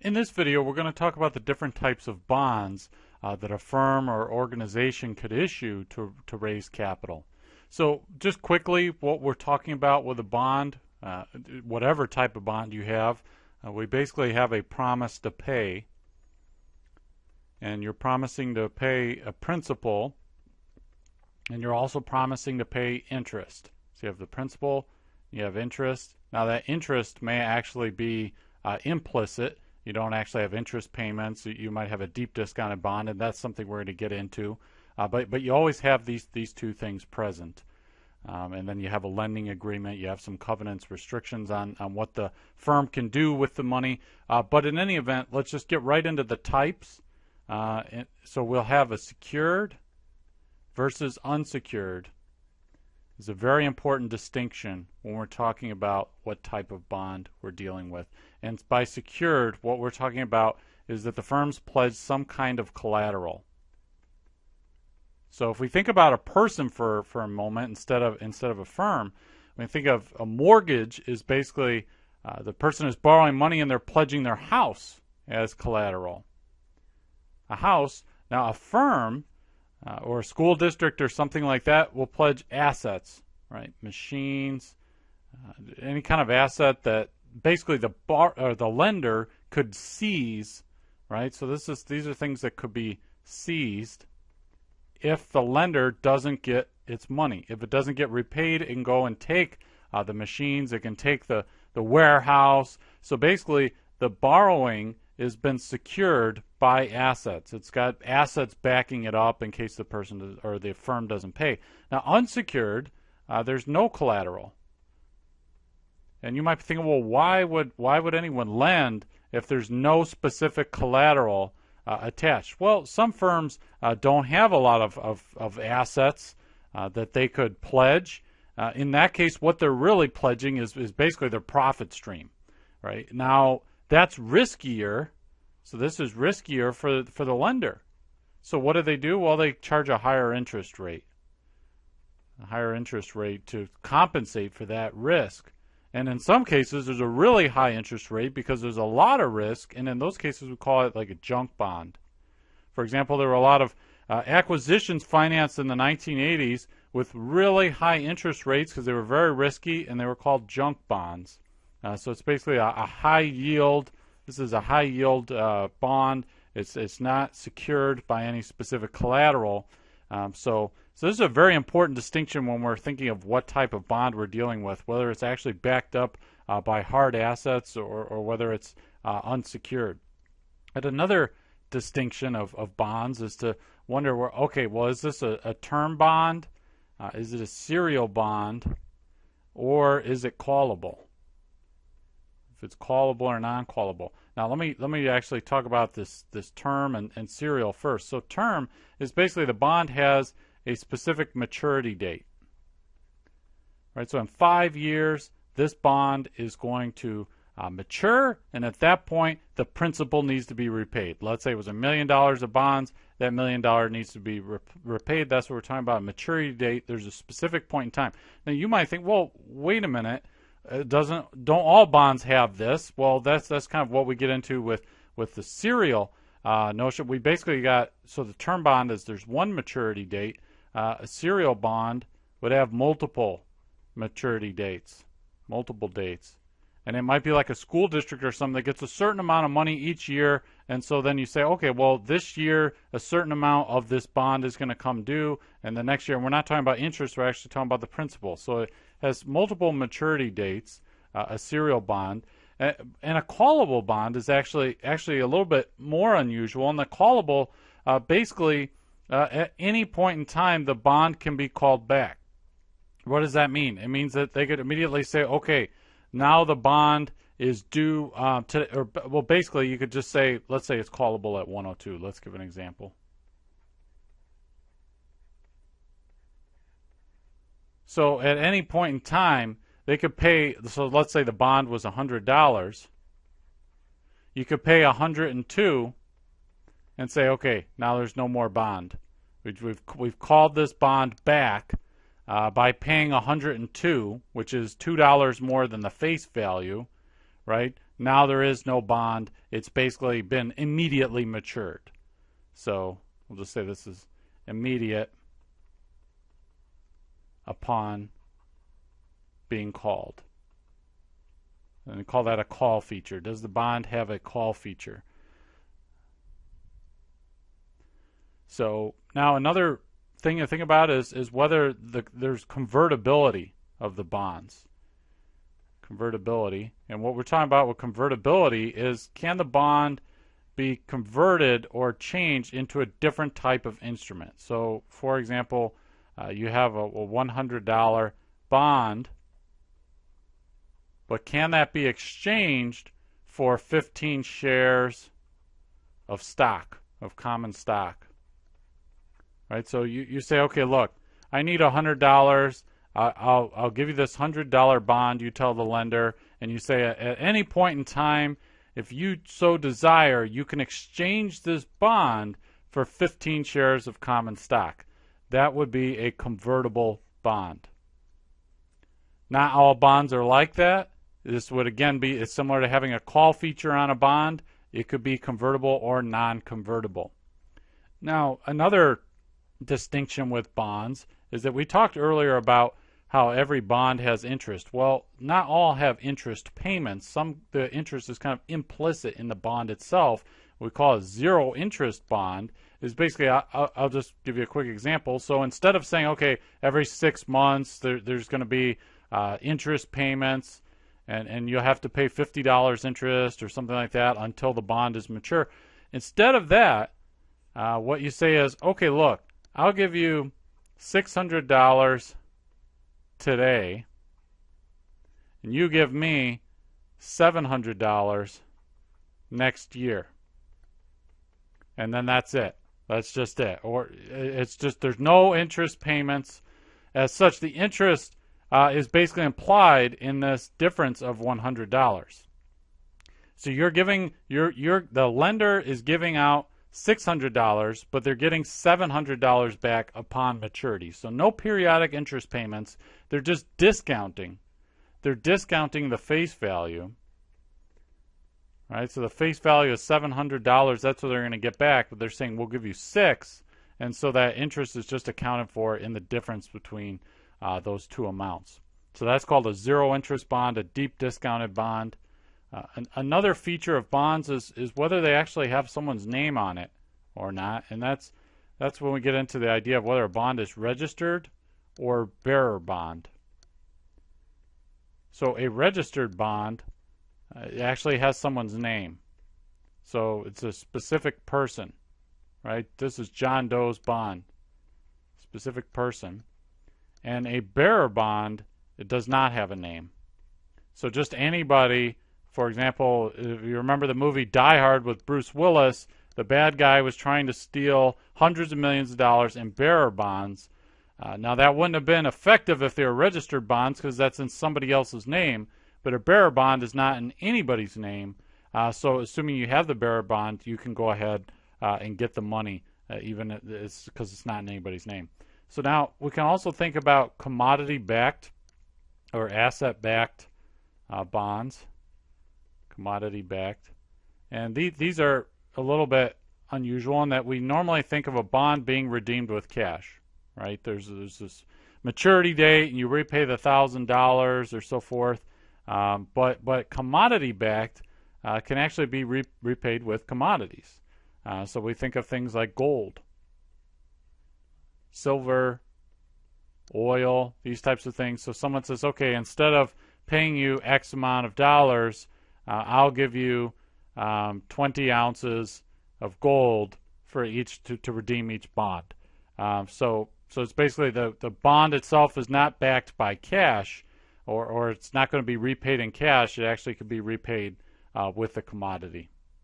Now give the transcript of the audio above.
In this video, we're going to talk about the different types of bonds that a firm or organization could issue to raise capital. So just quickly, what we're talking about with a bond, whatever type of bond you have, we basically have a promise to pay. And you're promising to pay a principal, and you're also promising to pay interest. So you have the principal, you have interest. Now that interest may actually be implicit. You don't actually have interest payments. You might have a deep discounted bond, and that's something we're going to get into. But you always have these two things present. And then you have a lending agreement. You have some covenants, restrictions on what the firm can do with the money. But in any event, let's just get right into the types. So we'll have a secured versus unsecured. It's a very important distinction when we're talking about what type of bond we're dealing with. And by secured, what we're talking about is that the firms pledge some kind of collateral. So if we think about a person for a moment instead of a firm, when we think of a mortgage is basically the person is borrowing money and they're pledging their house as collateral. A house, now a firm or a school district or something like that will pledge assets, right? Machines, any kind of asset that basically the lender could seize, right? So these are things that could be seized if the lender doesn't get its money. If it doesn't get repaid, it can go and take the machines. It can take the warehouse. So basically, the borrowing has been secured by assets. It's got assets backing it up in case the person or the firm doesn't pay. Now, unsecured, there's no collateral. And you might be thinking, well, why would anyone lend if there's no specific collateral attached? Well, some firms don't have a lot of assets that they could pledge. In that case, what they're really pledging is basically their profit stream, right? Now, that's riskier. So this is riskier for the lender. So what do? Well, they charge a higher interest rate. A higher interest rate to compensate for that risk. And in some cases, there's a really high interest rate because there's a lot of risk. And in those cases, we call it like a junk bond. For example, there were a lot of acquisitions financed in the 1980s with really high interest rates because they were very risky, and they were called junk bonds. So it's basically a high yield. This is a high yield bond. It's not secured by any specific collateral. So this is a very important distinction when we're thinking of what type of bond we're dealing with, whether it's actually backed up by hard assets or whether it's unsecured. And another distinction of bonds is to wonder, well, is this a term bond? Is it a serial bond? Or is it callable? If it's callable or non-callable. Now let me actually talk about this term and serial first. So term is basically the bond has a specific maturity date. Right? So in 5 years, this bond is going to mature, and at that point, the principal needs to be repaid. Let's say it was $1 million of bonds. That $1 million needs to be repaid. That's what we're talking about. A maturity date. There's a specific point in time. Now you might think, well, wait a minute. Don't all bonds have this? Well, that's kind of what we get into with the serial notion. We basically got, so the term bond is there's one maturity date. A serial bond would have multiple maturity dates, multiple dates. And it might be like a school district or something that gets a certain amount of money each year, and so then you say, okay, well, this year a certain amount of this bond is going to come due, and the next year, and we're not talking about interest, we're actually talking about the principal. So it has multiple maturity dates, a serial bond, and a callable bond is actually a little bit more unusual. And the callable, basically, at any point in time, the bond can be called back. What does that mean? It means that they could immediately say, okay, now the bond is due well, basically, you could just say, let's say it's callable at 102. Let's give an example. So at any point in time, they could pay, so let's say the bond was $100. You could pay $102 and say, okay, now there's no more bond. We've called this bond back by paying $102, which is $2 more than the face value, right? Now there is no bond. It's basically been immediately matured. So we'll just say this is immediate upon being called. And we call that a call feature. Does the bond have a call feature? So now another thing to think about is whether there's convertibility of the bonds. Convertibility. And what we're talking about with convertibility is, can the bond be converted or changed into a different type of instrument? So for example, you have a $100 bond, but can that be exchanged for 15 shares of stock, of common stock? Right? So you say, okay, look, I need $100. I'll give you this $100 bond, you tell the lender, and you say at any point in time, if you so desire, you can exchange this bond for 15 shares of common stock. That would be a convertible bond. Not all bonds are like that. This would again be similar to having a call feature on a bond. It could be convertible or non-convertible. Now, another distinction with bonds is that we talked earlier about how every bond has interest. Well, not all have interest payments. The interest is kind of implicit in the bond itself. We call a zero interest bond. Is basically, I'll just give you a quick example. So instead of saying, okay, every 6 months there's going to be interest payments, and you'll have to pay $50 interest or something like that until the bond is mature. Instead of that, what you say is, okay, look, I'll give you $600 today, and you give me $700 next year. And then that's it. That's just it. Or it's just there's no interest payments. As such, the interest is basically implied in this difference of $100. So you're giving the lender is giving out $600, but they're getting $700 back upon maturity. So no periodic interest payments. They're just discounting. They're discounting the face value. Right? So the face value is $700. That's what they're going to get back, but they're saying we'll give you $600, and so that interest is just accounted for in the difference between those two amounts. So that's called a zero interest bond, a deep discounted bond. Another feature of bonds is whether they actually have someone's name on it or not, and that's when we get into the idea of whether a bond is registered or bearer bond. So a registered bond it actually has someone's name. So it's a specific person, right? This is John Doe's bond, specific person. And a bearer bond, it does not have a name. So just anybody, for example, if you remember the movie Die Hard with Bruce Willis, the bad guy was trying to steal hundreds of millions of dollars in bearer bonds. Now that wouldn't have been effective if they were registered bonds because that's in somebody else's name, but a bearer bond is not in anybody's name. So assuming you have the bearer bond, you can go ahead and get the money, even because it's not in anybody's name. So now we can also think about commodity-backed or asset-backed bonds, commodity-backed. And these are a little bit unusual in that we normally think of a bond being redeemed with cash, right? There's this maturity date, and you repay the $1,000 or so forth. But commodity-backed can actually be repaid with commodities. So we think of things like gold, silver, oil, these types of things. So someone says, okay, instead of paying you X amount of dollars, I'll give you 20 ounces of gold for each to redeem each bond. So it's basically the bond itself is not backed by cash, or it's not going to be repaid in cash. It actually could be repaid with a commodity.